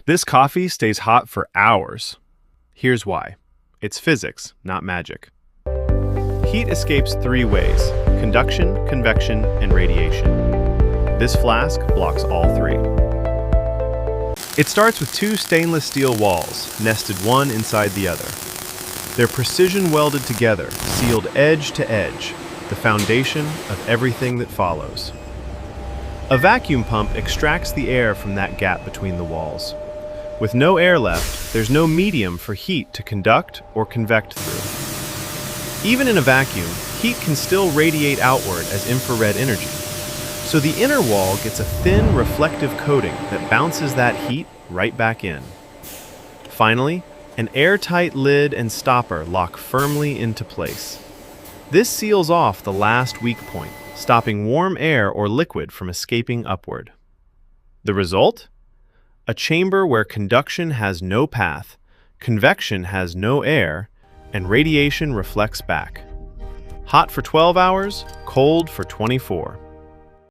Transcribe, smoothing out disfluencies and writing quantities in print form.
This coffee stays hot for hours. Here's why. It's physics, not magic. Heat escapes three ways: conduction, convection, and radiation. This flask blocks all three. It starts with two stainless steel walls, nested one inside the other. They're precision welded together, sealed edge to edge, the foundation of everything that follows. A vacuum pump extracts the air from that gap between the walls. With no air left, there's no medium for heat to conduct or convect through. Even in a vacuum, heat can still radiate outward as infrared energy. So the inner wall gets a thin, reflective coating that bounces that heat right back in. Finally, an airtight lid and stopper lock firmly into place. This seals off the last weak point, stopping warm air or liquid from escaping upward. The result? A chamber where conduction has no path, convection has no air, and radiation reflects back. Hot for 12 hours, cold for 24.